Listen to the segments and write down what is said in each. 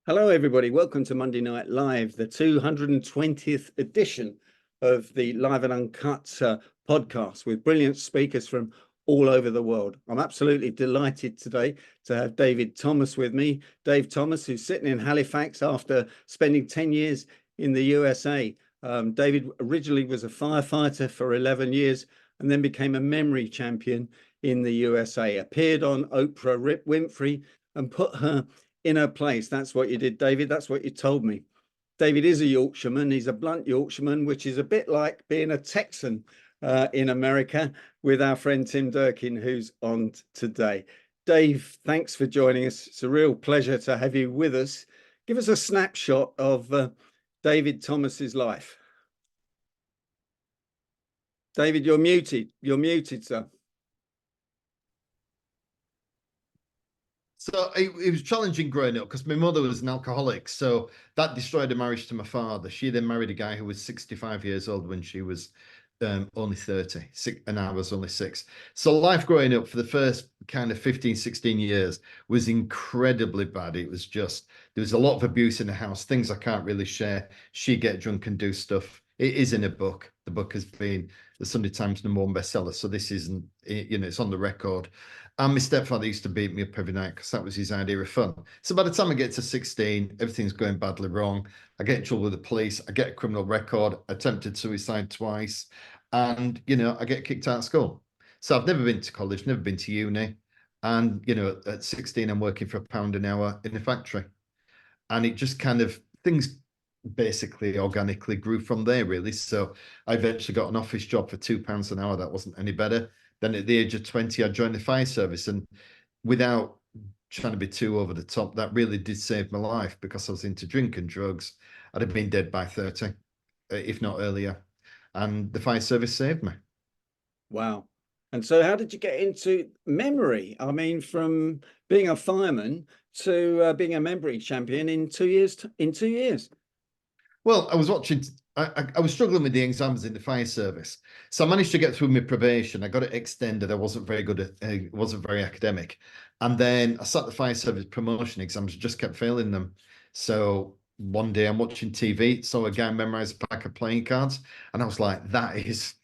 Hello, everybody. Welcome to Monday Night Live, the 220th edition of the Live and Uncut podcast with brilliant speakers from all over the world. I'm absolutely delighted today to have David Thomas with me. Dave Thomas, who's sitting in Halifax after spending 10 years in the USA. David originally was a firefighter for 11 years and then became a memory champion in the USA, appeared on Oprah Winfrey and put her in her place. That's what you did, David. That's what you told me. David is a Yorkshireman. He's a blunt Yorkshireman, which is a bit like being a Texan in America with our friend Tim Durkin, who's on today. Dave, thanks for joining us. It's a real pleasure to have you with us. Give us a snapshot of David Thomas's life. David, you're muted. You're muted, sir. So it was challenging growing up because my mother was an alcoholic. So that destroyed a marriage to my father. She then married a guy who was 65 years old when she was only 30, and I was only 6. So life growing up for the first kind of 15, 16 years was incredibly bad. It was just, there was a lot of abuse in the house, things I can't really share. She'd get drunk and do stuff. It is in a book. The book has been the Sunday Times #1 bestseller. So this isn't, it's on the record. And my stepfather used to beat me up every night because that was his idea of fun. So by the time I get to 16, everything's going badly wrong. I get in trouble with the police. I get a criminal record, attempted suicide twice. And, I get kicked out of school. So I've never been to college, never been to uni. And, at 16, I'm working for £1 an hour in a factory. And it just kind of, things basically organically grew from there, really. So I eventually got an office job for £2 an hour. That wasn't any better. Then at the age of 20, I joined the fire service. And without trying to be too over the top, that really did save my life because I was into drink and drugs. I'd have been dead by 30, if not earlier. And the fire service saved me. Wow. And so how did you get into memory? I mean, from being a fireman to being a memory champion in 2 years, in 2 years? Well, I was watching, I was struggling with the exams in the fire service. So I managed to get through my probation. I got it extended. I wasn't very good at, wasn't very academic. And then I sat the fire service promotion exams, just kept failing them. So one day I'm watching TV, saw a guy memorize a pack of playing cards. And I was like, that is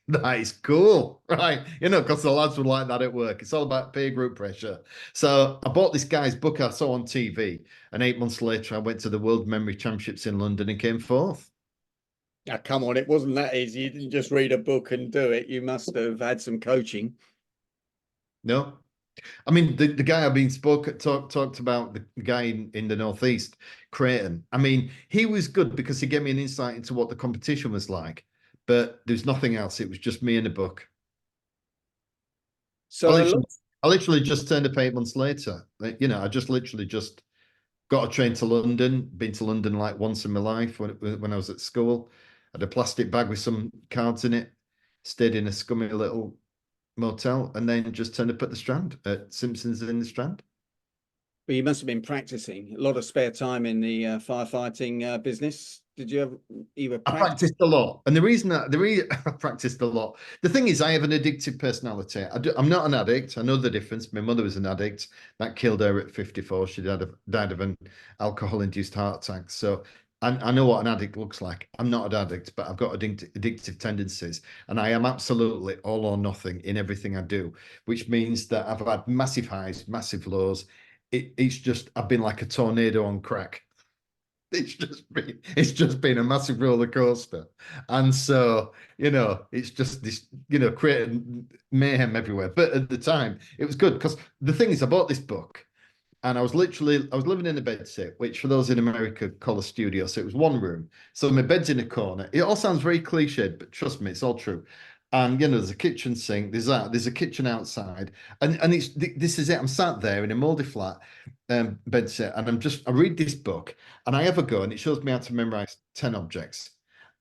cool, right? Because the lads were like that at work. It's all about peer group pressure. So I bought this guy's book I saw on TV. And 8 months later, I went to the World Memory Championships in London and came fourth. Now, come on, it wasn't that easy. You didn't just read a book and do it. You must have had some coaching. No. I mean, the guy I've been talked about, the guy in the Northeast, Creighton. I mean, he was good because he gave me an insight into what the competition was like. But there's nothing else. It was just me and a book. So I literally just turned up 8 months later. I just literally just got a train to London, been to London like once in my life when I was at school. I had a plastic bag with some cards in it, stayed in a scummy little motel, and then just turned up at the Strand, at Simpsons in the Strand. Well, you must have been practicing a lot of spare time in the firefighting business. Did you ever I practiced a lot, and the reason I practiced a lot. The thing is, I have an addictive personality. I'm not an addict. I know the difference. My mother was an addict. That killed her at 54. She died of an alcohol-induced heart attack. So I know what an addict looks like. I'm not an addict, but I've got addictive tendencies, and I am absolutely all or nothing in everything I do, which means that I've had massive highs, massive lows. It's just I've been like a tornado on crack. It's just been a massive roller coaster. And so, it's just this, creating mayhem everywhere. But at the time, it was good because the thing is, I bought this book and I was living in a bedsit, which for those in America call a studio. So it was one room. So my bed's in a corner. It all sounds very cliched, but trust me, it's all true. And there's a kitchen sink, there's a kitchen outside, and this is it. I'm sat there in a moldy flat bedsit, and I read this book, and I have a go, and it shows me how to memorize 10 objects.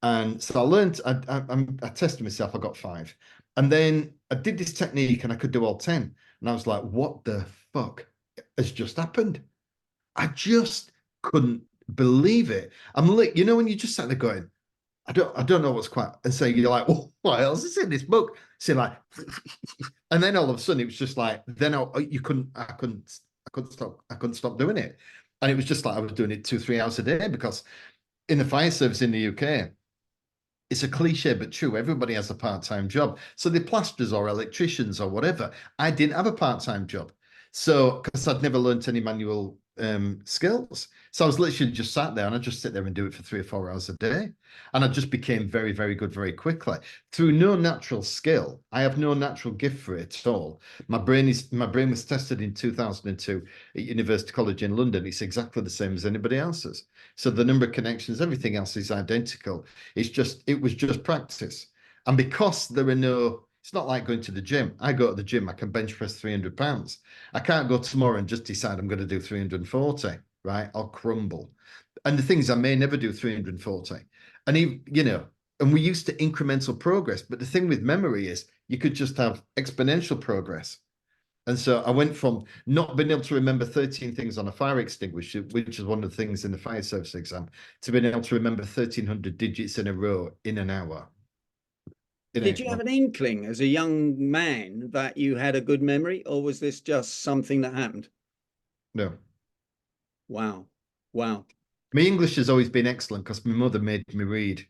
And so I learned, I tested myself, I got 5. And then I did this technique and I could do all 10. And I was like, what the fuck has just happened? I just couldn't believe it. I'm like, when you just sat there going, I don't know what's quite, and so you're like, well, what else is in this book? So like, and then all of a sudden it was just like, then I couldn't stop doing it. And it was just like I was doing it 2-3 hours a day, because in the fire service in the UK, it's a cliche but true. Everybody has a part-time job. So the plasters or electricians or whatever. I didn't have a part-time job. So because I'd never learned any manual skills. So I was literally just sat there, and I'd just sit there and do it for 3 or 4 hours a day. And I just became very, very good very quickly. Through no natural skill. I have no natural gift for it at all. My brain was tested in 2002 at University College in London. It's exactly the same as anybody else's. So the number of connections, everything else is identical. It was just practice. And because there are no, it's not like going to the gym. I go to the gym, I can bench press 300 pounds. I can't go tomorrow and just decide I'm going to do 340, right? I'll crumble. And the things I may never do 340. And and we used to incremental progress. But the thing with memory is you could just have exponential progress. And so I went from not being able to remember 13 things on a fire extinguisher, which is one of the things in the fire service exam, to being able to remember 1,300 digits in a row in an hour. Did you have an inkling as a young man that you had a good memory, or was this just something that happened? No. Wow. Wow. My English has always been excellent because my mother made me read.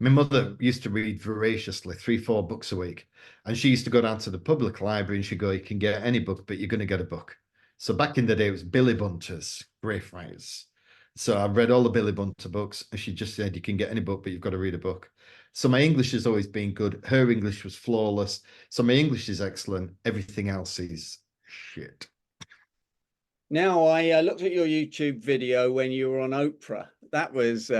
My mother used to read voraciously, 3-4 books a week. And she used to go down to the public library and she'd go, you can get any book, but you're going to get a book. So back in the day, it was Billy Bunter's Grey Friars. So I read all the Billy Bunter books, and she just said, you can get any book, but you've got to read a book. So my English has always been good. Her English was flawless. So my English is excellent. Everything else is shit. Now, I looked at your YouTube video when you were on Oprah. That was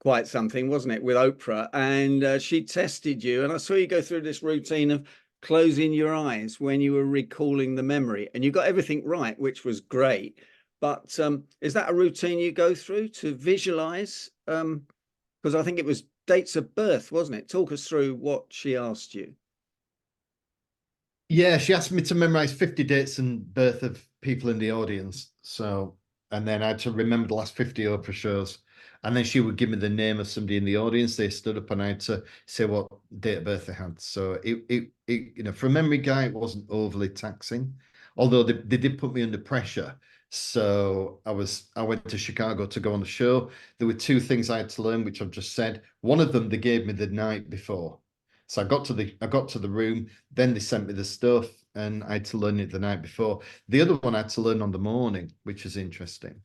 quite something, wasn't it, with Oprah? And she tested you. And I saw you go through this routine of closing your eyes when you were recalling the memory. And you got everything right, which was great. But is that a routine you go through to visualize? Because I think it was dates of birth, wasn't it? Talk us through what she asked you. Yeah, she asked me to memorize 50 dates and birth of people in the audience. So, and then I had to remember the last 50 Oprah shows. And then she would give me the name of somebody in the audience. They stood up and I had to say what date of birth they had. So for a memory guy, it wasn't overly taxing, although they did put me under pressure. So I went to Chicago to go on the show. There were 2 things I had to learn, which I've just said. One of them they gave me the night before. So I got to the room, then they sent me the stuff, and I had to learn it the night before. The other one I had to learn on the morning, which is interesting.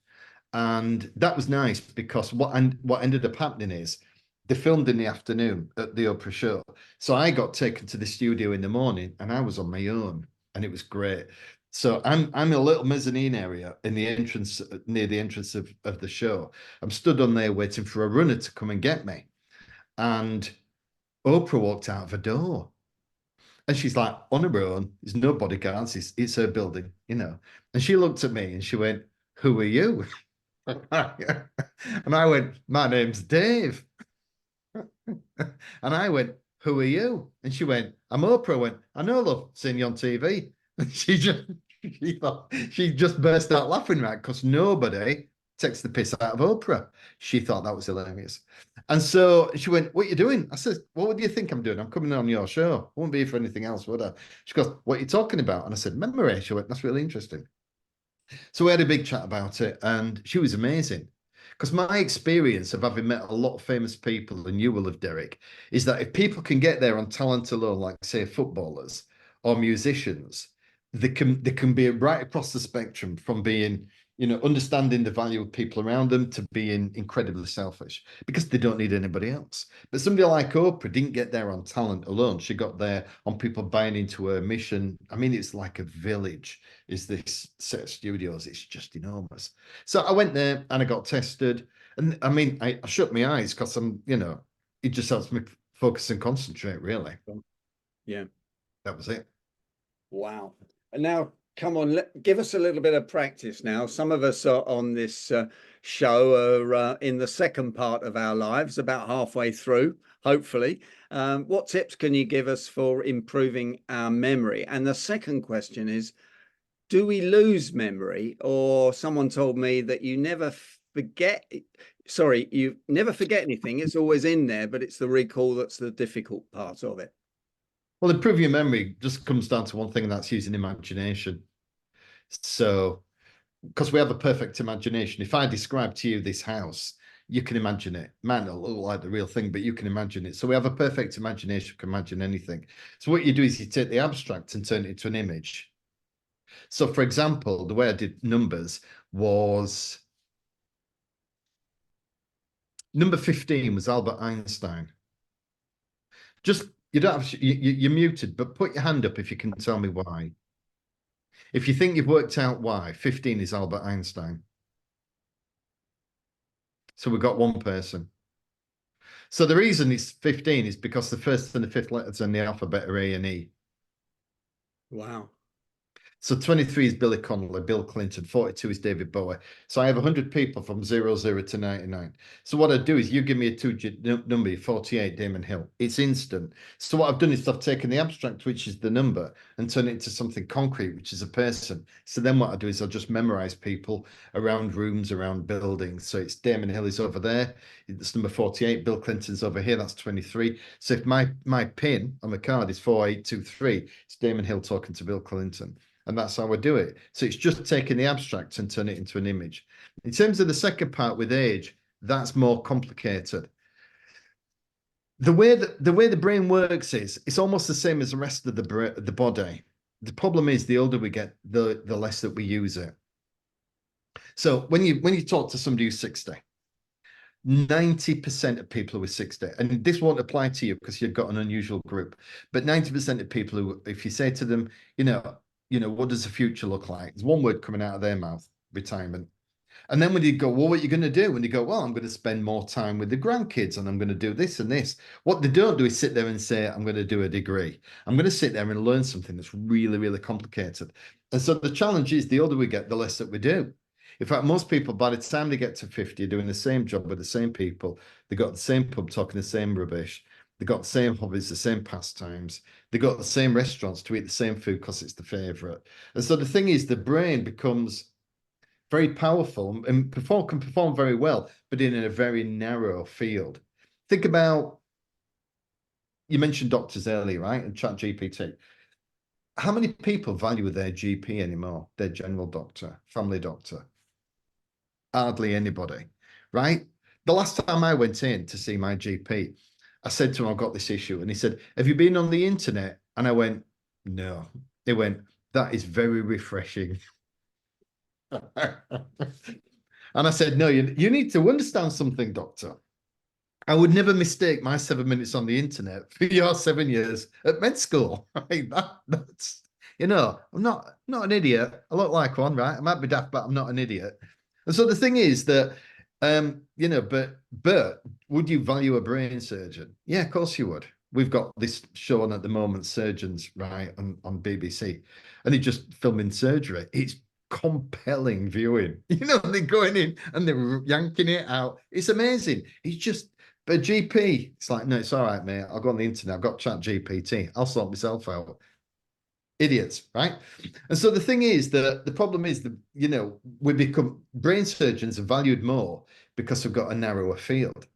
And that was nice because what ended up happening is they filmed in the afternoon at the Oprah show. So I got taken to the studio in the morning and I was on my own, and it was great. So I'm in a little mezzanine area in the entrance, near the entrance of the show. I'm stood on there waiting for a runner to come and get me. And Oprah walked out of a door, and she's like on her own. There's no bodyguards. It's her building, And she looked at me and she went, "Who are you?" And I went, "My name's Dave." And I went, "Who are you?" And she went, "I'm Oprah." I went, "I know, love, seeing you on TV." And she just burst out laughing, right? Because nobody takes the piss out of Oprah. She thought that was hilarious. And so she went, "What are you doing?" I said, "What would you think I'm doing? I'm coming on your show. I won't be here for anything else, would I?" She goes, "What are you talking about?" And I said, "Memory." She went, "That's really interesting." So we had a big chat about it, and she was amazing. Because my experience of having met a lot of famous people, and you will have, Derek, is that if people can get there on talent alone, like say footballers or musicians, they can be right across the spectrum from being, understanding the value of people around them to being incredibly selfish because they don't need anybody else. But somebody like Oprah didn't get there on talent alone. She got there on people buying into her mission. I mean, it's like a village, is this set of studios. It's just enormous. So I went there and I got tested. And I mean, I shut my eyes because it just helps me focus and concentrate, really. Yeah. That was it. Wow. And now, come on, give us a little bit of practice now. Some of us are on this show are in the second part of our lives, about halfway through, hopefully. What tips can you give us for improving our memory? And the second question is, do we lose memory? Or someone told me that you never forget anything. It's always in there, but it's the recall that's the difficult part of it. Well, improving your memory just comes down to one thing, and that's using imagination. So because we have a perfect imagination. If I describe to you this house, you can imagine it. Might not look like the real thing, but you can imagine it. So we have a perfect imagination, can imagine anything. So what you do is you take the abstract and turn it into an image. So for example, the way I did numbers was number 15 was Albert Einstein. Just, you don't have, you're muted, but put your hand up if you can tell me why. If you think you've worked out why, 15 is Albert Einstein. So we've got one person. So the reason it's 15 is because the first and the fifth letters in the alphabet are A and E. Wow. So 23 is Billy Connolly, Bill Clinton, 42 is David Bowie. So I have 100 people from 00 to 99. So what I do is you give me a two-digit number, 48, Damon Hill. It's instant. So what I've done is I've taken the abstract, which is the number, and turned it into something concrete, which is a person. So then what I do is I'll just memorize people around rooms, around buildings. So it's Damon Hill is over there. It's number 48. Bill Clinton's over here. That's 23. So if my pin on the card is 4823, it's Damon Hill talking to Bill Clinton. And that's how I do it. So it's just taking the abstract and turn it into an image. In terms of the second part with age, that's more complicated. The way the brain works is it's almost the same as the rest of the body. The problem is the older we get, the less that we use it. So when you talk to somebody who's 60, 90% of people who are 60, and this won't apply to you because you've got an unusual group, but 90% of people who, if you say to them, what does the future look like? There's one word coming out of their mouth: retirement. And then when you go, well, what are you going to do? And you go, well, I'm going to spend more time with the grandkids and I'm going to do this and this. What they don't do is sit there and say, I'm going to do a degree. I'm going to sit there and learn something that's really, really complicated. And so the challenge is the older we get, the less that we do. In fact, most people, by the time they get to 50, are doing the same job with the same people. They got the same pub talking the same rubbish. They got the same hobbies, the same pastimes. They got the same restaurants to eat the same food because it's the favorite. And so the thing is, the brain becomes very powerful and can perform very well, but in a very narrow field. Think about, you mentioned doctors earlier, right? And ChatGPT. How many people value their GP anymore? Their general doctor, family doctor? Hardly anybody, right? The last time I went in to see my GP, I said to him, I've got this issue. And he said, have you been on the internet? And I went, no. He went, that is very refreshing. And I said, no, you need to understand something, doctor. I would never mistake my 7 minutes on the internet for your 7 years at med school. Right? That's, I'm not an idiot. I look like one, right? I might be daft, but I'm not an idiot. And so the thing is that, but would you value a brain surgeon? Yeah, of course you would. We've got this show on at the moment, Surgeons, right, on BBC, and they're just filming surgery. It's compelling viewing. They're going in and they're yanking it out. It's amazing. It's just, but GP, it's like, no, it's all right, mate. I'll go on the internet. I've got ChatGPT. I'll sort myself out. Idiots, right? And so the thing is that the problem is that, we become, brain surgeons are valued more because we've got a narrower field.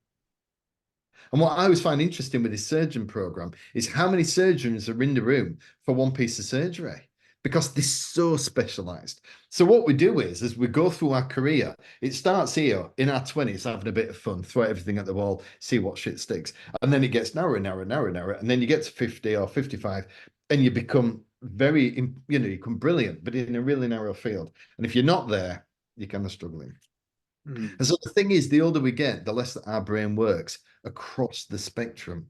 And what I always find interesting with this surgeon program is how many surgeons are in the room for one piece of surgery, because they're so specialized. So what we do is, as we go through our career, it starts here in our 20s, having a bit of fun, throw everything at the wall, see what shit sticks. And then it gets narrower, narrower, narrower, narrower. And then you get to 50 or 55 and you become you become brilliant, but in a really narrow field. And if you're not there, you're kind of struggling. And so the thing is, the older we get, the less that our brain works across the spectrum.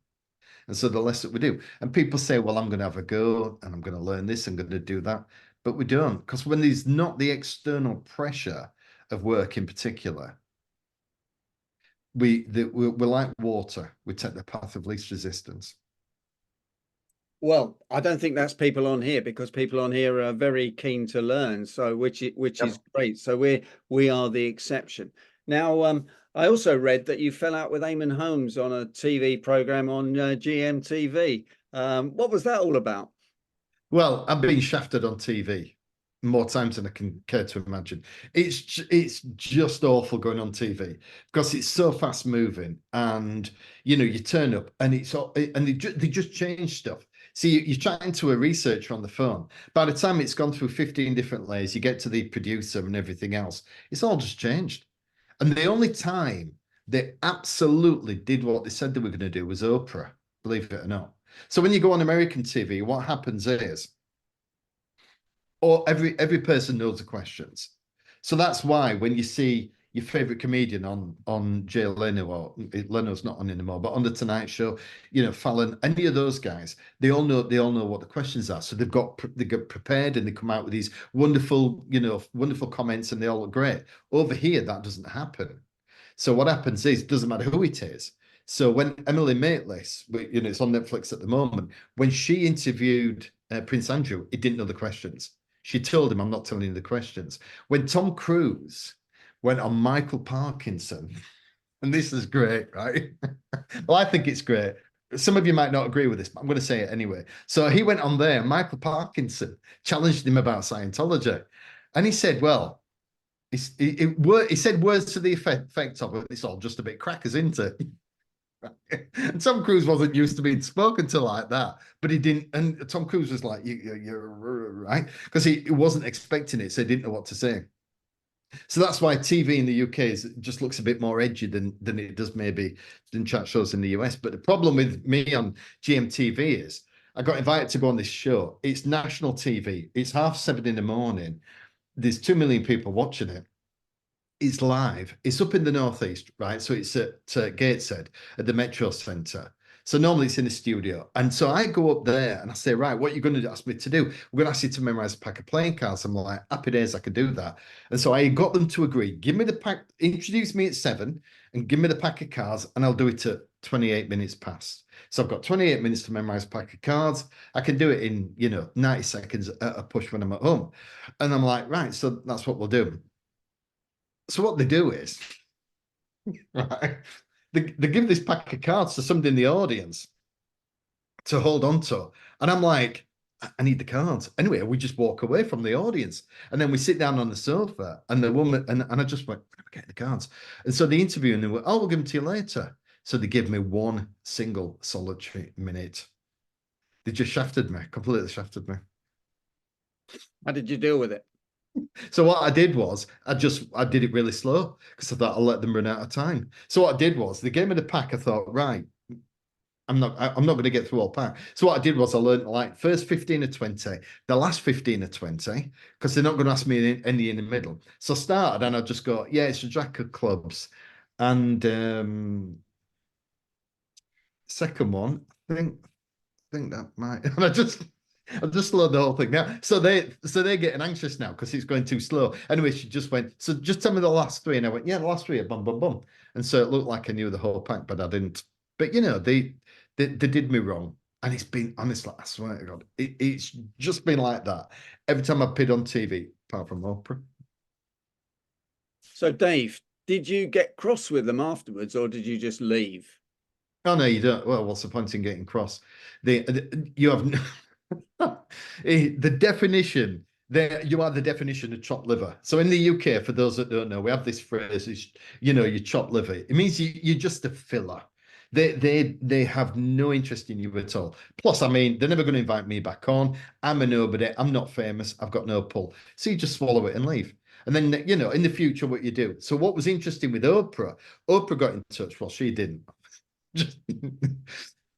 And so the less that we do. And people say, well, I'm going to have a go and I'm going to learn this, I'm going to do that. But we don't, because when there's not the external pressure of work in particular, we're like water. We take the path of least resistance. Well, I don't think that's people on here, because people on here are very keen to learn. So which is great. So we are the exception. Now, I also read that you fell out with Eamon Holmes on a TV program on GMTV. What was that all about? Well, I've been shafted on TV more times than I can care to imagine. It's just awful going on TV because it's so fast moving, and you turn up and they just change stuff. See, you're chatting to a researcher on the phone. By the time it's gone through 15 different layers, you get to the producer and everything else. It's all just changed. And the only time they absolutely did what they said they were going to do was Oprah, believe it or not. So when you go on American TV, what happens is, or every person knows the questions. So that's why when you see your favorite comedian on Jay Leno, or Leno's not on anymore, but on the Tonight Show, you know, Fallon, any of those guys, they all know what the questions are. So they get prepared and they come out with these wonderful, you know, wonderful comments, and they all look great. Over here, that doesn't happen. So what happens is, it doesn't matter who it is. So when Emily Maitlis, you know, it's on Netflix at the moment, when she interviewed Prince Andrew, he didn't know the questions. She told him, I'm not telling you the questions. When Tom Cruise went on Michael Parkinson, and this is great, right? Well, I think it's great. Some of you might not agree with this, but I'm going to say it anyway. So he went on there, Michael Parkinson challenged him about Scientology. And he said, well, he said words to the effect of it. It's all just a bit crackers, isn't it? And Tom Cruise wasn't used to being spoken to like that, but he didn't. And Tom Cruise was like, "You're right," because he wasn't expecting it, so he didn't know what to say. So that's why TV in the UK just looks a bit more edgy than it does maybe than chat shows in the US. But the problem with me on GMTV is I got invited to go on this show. It's national TV. It's 7:30 in the morning. There's 2 million people watching it. It's live. It's up in the northeast, right? So it's at Gateshead at the Metro Centre. So normally it's in the studio. And so I go up there and I say, right, what are you going to ask me to do? We're going to ask you to memorize a pack of playing cards. I'm like, happy days, I could do that. And so I got them to agree, give me the pack, introduce me at 7 and give me the pack of cards, and I'll do it at 28 minutes past. So I've got 28 minutes to memorize a pack of cards. I can do it in, 90 seconds at a push when I'm at home. And I'm like, right, so that's what we'll do. So what they do is, right, they give this pack of cards to somebody in the audience to hold on to. And I'm like, I need the cards. Anyway, we just walk away from the audience. And then we sit down on the sofa, and the woman, and I just went, I'm getting the cards. And so the interview, and they were, oh, we'll give them to you later. So they give me one single solitary minute. They just shafted me, completely shafted me. How did you deal with it? So what I did was I did it really slow because I thought I'll let them run out of time. So what I did was they gave me the pack. I thought, right, I'm not going to get through all pack. So what I did was I learned like first 15 or 20, the last 15 or 20, because they're not going to ask me any in the middle. So I started and I just go, yeah, it's a jack of clubs. And second one, I think that might, and I've just slowed the whole thing down. So they're getting anxious now because it's going too slow. Anyway, she just went, so just tell me the last three. And I went, yeah, the last three are bum, bum, bum. And so it looked like I knew the whole pack, but I didn't. But they did me wrong. And it's been, honestly, I swear to God, it's just been like that. Every time I've appeared on TV, apart from Oprah. So Dave, did you get cross with them afterwards, or did you just leave? Oh, no, you don't. Well, what's the point in getting cross? You have the definition there. You are the definition of chopped liver. So in the UK, for those that don't know, we have this phrase: is you chop liver. It means you're just a filler. They have no interest in you at all. Plus, I mean, they're never going to invite me back on. I'm a nobody. I'm not famous. I've got no pull. So you just swallow it and leave. And then in the future, what you do. So what was interesting with Oprah got in touch. Well, she didn't.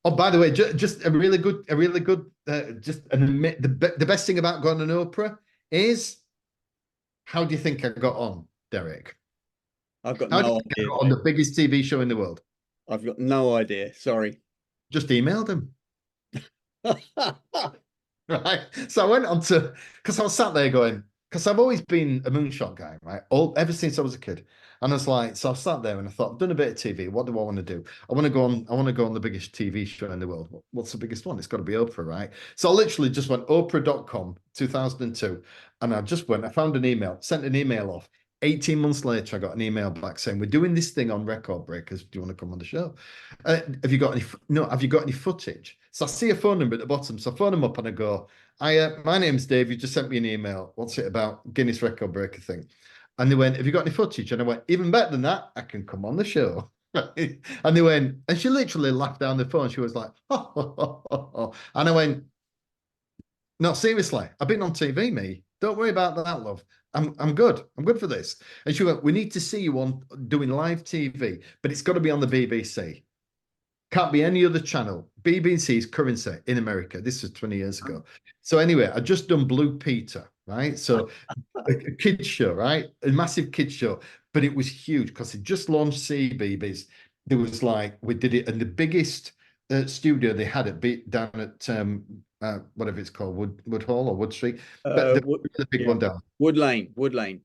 Oh, by the way, just a really good, the best thing about going on Oprah is, how do you think I got on, Derek? I've got How do no you think I idea. got on the biggest TV show in the world? I've got no idea. Sorry. Just emailed him. Right. So I went on to, because I was sat there going, because I've always been a moonshot guy, right? Ever since I was a kid. And I was like, so I sat there and I thought, I've done a bit of TV. What do I want to do? I want to go on the biggest TV show in the world. What's the biggest one? It's got to be Oprah, right? So I literally just went Oprah.com 2002. And I found an email, sent an email off. 18 months later, I got an email back saying, we're doing this thing on Record Breakers. Do you want to come on the show? Have you got any footage? So I see a phone number at the bottom. So I phone them up and I go, my name's Dave. You just sent me an email. What's it about? Guinness Record Breaker thing. And they went, have you got any footage? And I went, even better than that, I can come on the show. And they went, and she literally laughed down the phone. She was like, oh. And I went, No, seriously, I've been on TV, me. Don't worry about that, love. I'm good. I'm good for this. And she went, we need to see you on doing live TV, but it's got to be on the BBC. Can't be any other channel. BBC's currency in America. This was 20 years ago. So anyway, I just done Blue Peter, right? So a kids show, right? A massive kids show, but it was huge because it just launched CBeebies. There was like, we did it in the biggest studio they had down at whatever it's called, Wood Hall or Wood Street, but the big one down. Wood Lane.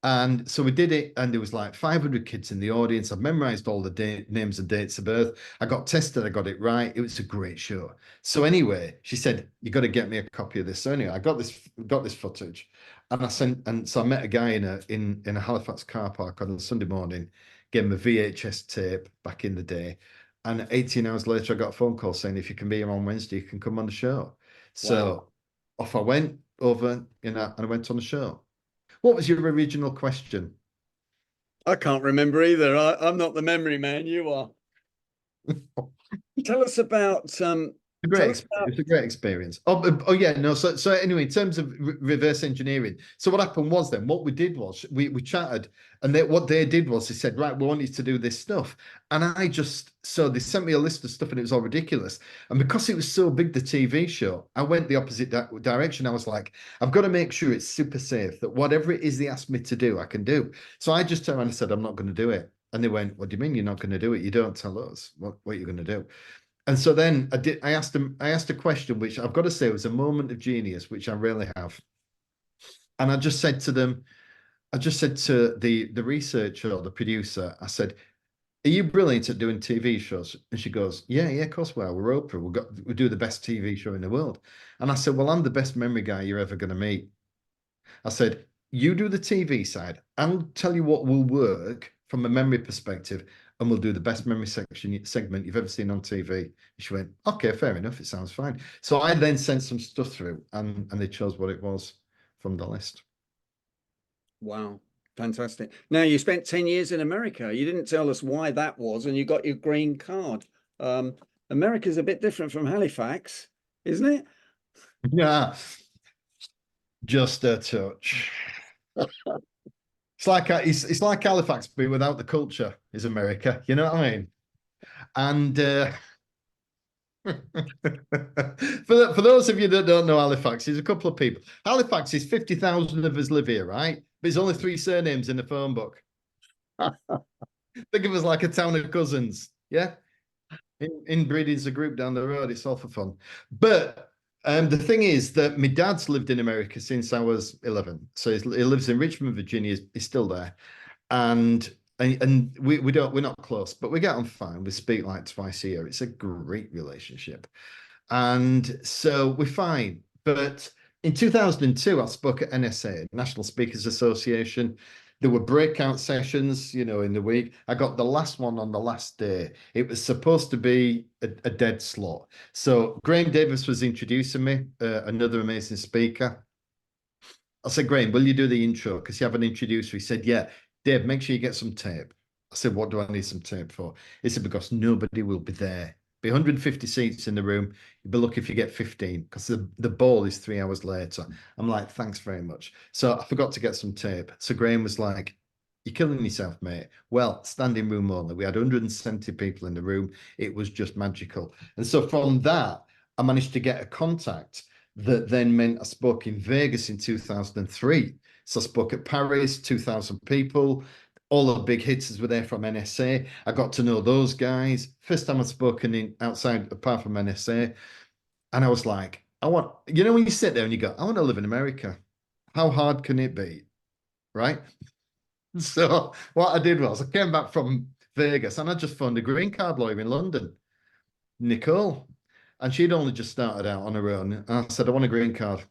And so we did it, and there was like 500 kids in the audience. I've memorized all the names and dates of birth. I got tested, I got it right. It was a great show. So anyway, she said, "You got to get me a copy of this." So anyway, I got this footage, and so I met a guy in a Halifax car park on a Sunday morning, gave him a VHS tape back in the day, and 18 hours later, I got a phone call saying, "If you can be here on Wednesday, you can come on the show." So off I went over, and I went on the show. What was your original question? I can't remember either. I'm not the memory man. You are. Tell us about It's a great experience. Oh yeah, no. So anyway, in terms of reverse engineering, so what happened was then what we did was we chatted, and what they did was they said, right, we want you to do this stuff, and so they sent me a list of stuff, and it was all ridiculous. And because it was so big, the TV show, I went the opposite direction. I was like, I've got to make sure it's super safe, that whatever it is they asked me to do, I can do. So I just turned around and said, I'm not going to do it. And they went, what do you mean you're not going to do it? You don't tell us what you're going to do. And so then I asked a question, which I've got to say was a moment of genius, which I rarely have. And I just said to the researcher or the producer, I said, are you brilliant at doing TV shows? And she goes, yeah, of course we are. We're Oprah. We do the best TV show in the world. And I said, well, I'm the best memory guy you're ever going to meet. I said, you do the TV side. I'll tell you what will work from a memory perspective, and we'll do the best memory segment you've ever seen on TV. She went, okay, fair enough. It sounds fine. So I then sent some stuff through, and they chose what it was from the list. Wow. Fantastic. Now, you spent 10 years in America. You didn't tell us why that was, and you got your green card. America's a bit different from Halifax, isn't it? Yeah. Just a touch. It's like Halifax, but without the culture is America. You know what I mean? And for those of you that don't know Halifax, there's a couple of people. Halifax is 50,000 of us live here, right? But there's only 3 surnames in the phone book. Think of us like a town of cousins. Yeah. Inbreeding's a group down the road. It's all for fun. But the thing is that my dad's lived in America since I was 11. So he lives in Richmond, Virginia. He's still there. And we're not close, but we get on fine. We speak like twice a year. It's a great relationship. And so we're fine. But in 2002, I spoke at NSA, National Speakers Association. There were breakout sessions, in the week. I got the last one on the last day. It was supposed to be a dead slot. So Graham Davis was introducing me, another amazing speaker. I said, Graham, will you do the intro? Because you haven't introduced her. He said, yeah. Dave, make sure you get some tape. I said, what do I need some tape for? He said, because nobody will be there. Be 150 seats in the room. You'd be lucky if you get 15, because the ball is 3 hours later. I'm like, thanks very much. So I forgot to get some tape. So Graham was like, you're killing yourself, mate. Well, standing room only. We had 170 people in the room. It was just magical. And so from that, I managed to get a contact that then meant I spoke in Vegas in 2003. So I spoke at Paris, 2,000 people. All the big hitters were there from NSA. I got to know those guys. First time I'd spoken outside, apart from NSA. And I was like, when you sit there and you go, I want to live in America. How hard can it be? Right? So what I did was I came back from Vegas and I just phoned a green card lawyer in London, Nicole. And she'd only just started out on her own. And I said, I want a green card.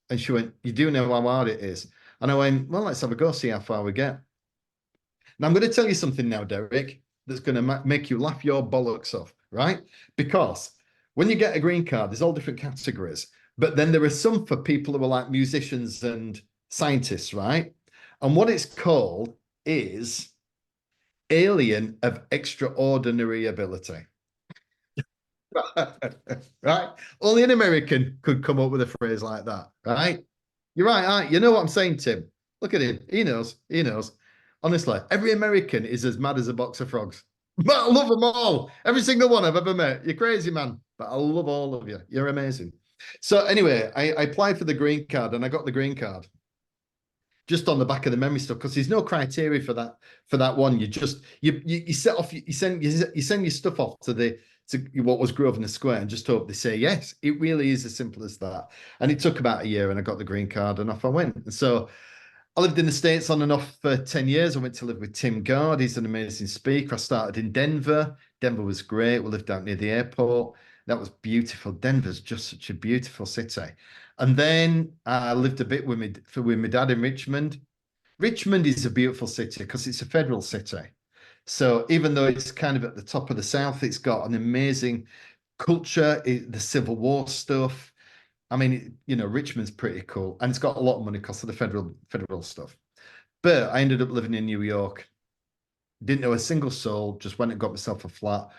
And she went, you do know how hard it is. And I went, well, let's have a go, see how far we get. Now, I'm going to tell you something now, Derek, that's going to make you laugh your bollocks off, right? Because when you get a green card, there's all different categories. But then there are some for people who are like musicians and scientists, right? And what it's called is alien of extraordinary ability. Right? Only an American could come up with a phrase like that, right? You're right, aren't you? You know what I'm saying, Tim? Look at him. He knows. He knows. Honestly, every American is as mad as a box of frogs. But I love them all. Every single one I've ever met. You're crazy, man. But I love all of you. You're amazing. So anyway, I applied for the green card and I got the green card just on the back of the memory stuff because there's no criteria for that one. You just you set off you send your stuff off to what was Grosvenor Square and just hope they say yes. It really is as simple as that. And it took about a year and I got the green card and off I went. And so I lived in the States on and off for 10 years. I went to live with Tim Gard. He's an amazing speaker. I started in Denver. Denver was great. We lived out near the airport. That was beautiful. Denver's just such a beautiful city. And then I lived a bit with my dad in Richmond. Richmond is a beautiful city because it's a federal city. So even though it's kind of at the top of the South, it's got an amazing culture, the Civil War stuff. I mean, Richmond's pretty cool, and it's got a lot of money because of the federal stuff. But I ended up living in New York. Didn't know a single soul. Just went and got myself a flat,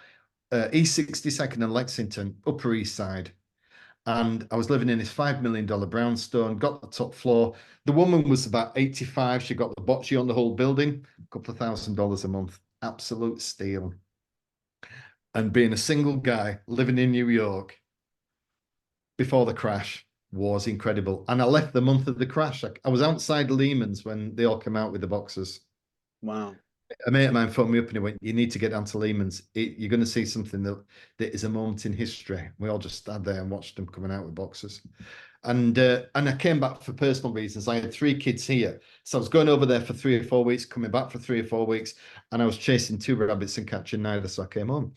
East 62nd and Lexington, Upper East Side. And I was living in this $5 million brownstone, got the top floor. The woman was about 85. She got the bocce on the whole building, a couple of $1,000s a month. Absolute steal. And being a single guy living in New York before the crash was incredible. And I left the month of the crash. I was outside Lehman's when they all came out with the boxes. Wow. A mate of mine phoned me up and he went, "You need to get down to Lehman's. You're going to see something that is a moment in history." We all just stood there and watched them coming out with boxes. And I came back for personal reasons. I had 3 kids here. So I was going over there for 3 or 4 weeks, coming back for 3 or 4 weeks. And I was chasing 2 rabbits and catching neither. So I came home.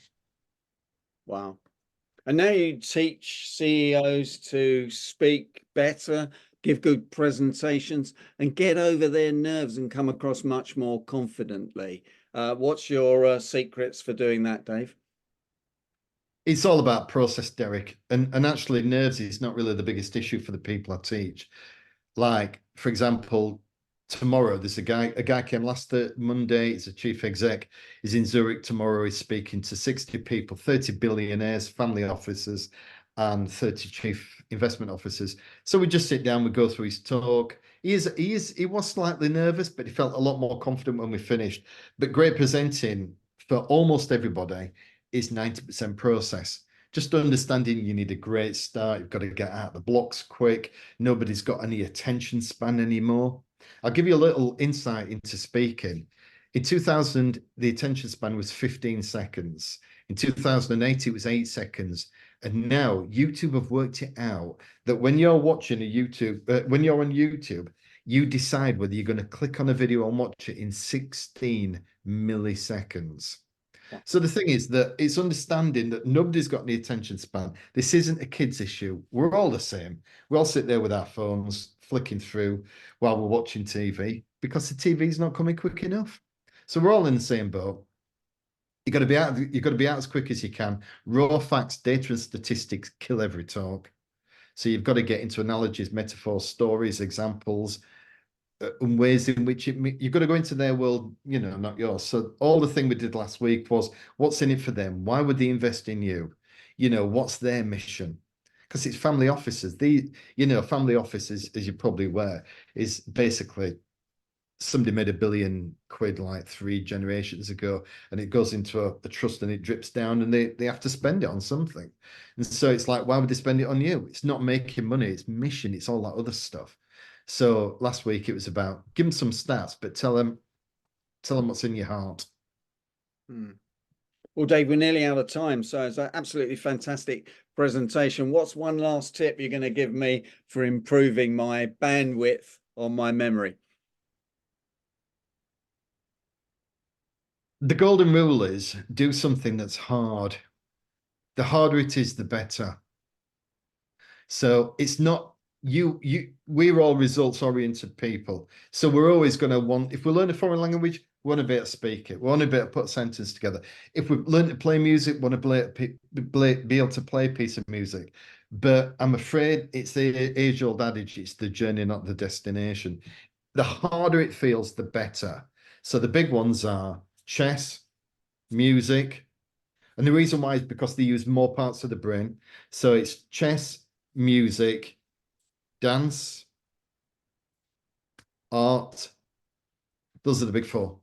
Wow. And now you teach CEOs to speak better, give good presentations, and get over their nerves and come across much more confidently. What's your secrets for doing that, Dave? It's all about process, Derek. And actually, nerves is not really the biggest issue for the people I teach. Like, for example, tomorrow there's a guy came last Monday. He's a chief exec. He's in Zurich tomorrow. He's speaking to 60 people, 30 billionaires, family officers, and 30 chief investment officers. So we just sit down, we go through his talk. He was slightly nervous, but he felt a lot more confident when we finished. But great presenting for almost everybody is 90% process. Just understanding you need a great start. You've got to get out of the blocks quick. Nobody's got any attention span anymore. I'll give you a little insight into speaking. In 2000, the attention span was 15 seconds. In 2008, it was 8 seconds. And now YouTube have worked it out that when you're watching when you're on YouTube, you decide whether you're going to click on a video and watch it in 16 milliseconds. So the thing is that it's understanding that nobody's got any attention span. This isn't a kid's issue. We're all the same. We all sit there with our phones flicking through while we're watching TV because the TV's not coming quick enough. So we're all in the same boat. You've got to be out as quick as you can. Raw facts, data, and statistics kill every talk. So you've got to get into analogies, metaphors, stories, examples, and ways in which you've got to go into their world, not yours. So all the thing we did last week was what's in it for them? Why would they invest in you? What's their mission? Because it's family offices. Family offices, as you're probably aware, is basically somebody made £1 billion like 3 generations ago, and it goes into a trust and it drips down, and they have to spend it on something. And so it's like, why would they spend it on you? It's not making money, it's mission, it's all that other stuff. So last week it was about give them some stats, but tell them what's in your heart. Well, Dave, we're nearly out of time, so it's an absolutely fantastic presentation. What's one last tip you're going to give me for improving my bandwidth on my memory? The golden rule is do something that's hard. The harder it is, the better. So it's not we're all results oriented people. So we're always going to want, if we learn a foreign language, we want to be able to speak it. We want to be able to put a sentence together. If we learn to play music, we want to be able to play a piece of music. But I'm afraid it's the age-old adage, it's the journey, not the destination. The harder it feels, the better. So the big ones are chess, music, And the reason why is because they use more parts of the brain. So it's chess, music, dance, art. Those are the big four.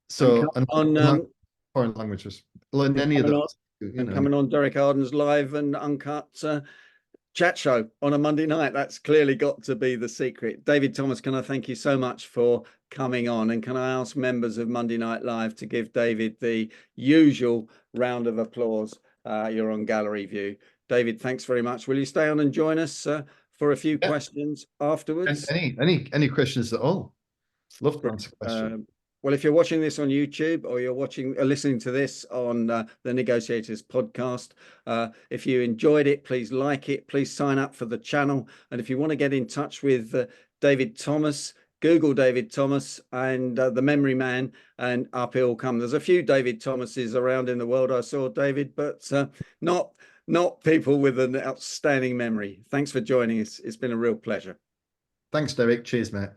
So, and foreign languages. Learn any of those, coming on Derek Arden's live and uncut chat show on a Monday night. That's clearly got to be the secret. David Thomas, can I thank you so much for coming on? And can I ask members of Monday Night Live to give David the usual round of applause? You're on gallery view. David, thanks very much. Will you stay on and join us for a few questions afterwards? Any questions at all? Love to answer questions. Well, if you're watching this on YouTube or you're listening to this on the Negotiators podcast, if you enjoyed it, please like it. Please sign up for the channel. And if you want to get in touch with David Thomas, Google David Thomas and the Memory Man, and up it will come. There's a few David Thomases around in the world, I saw, David, but not people with an outstanding memory. Thanks for joining us. It's been a real pleasure. Thanks, Derek. Cheers, mate.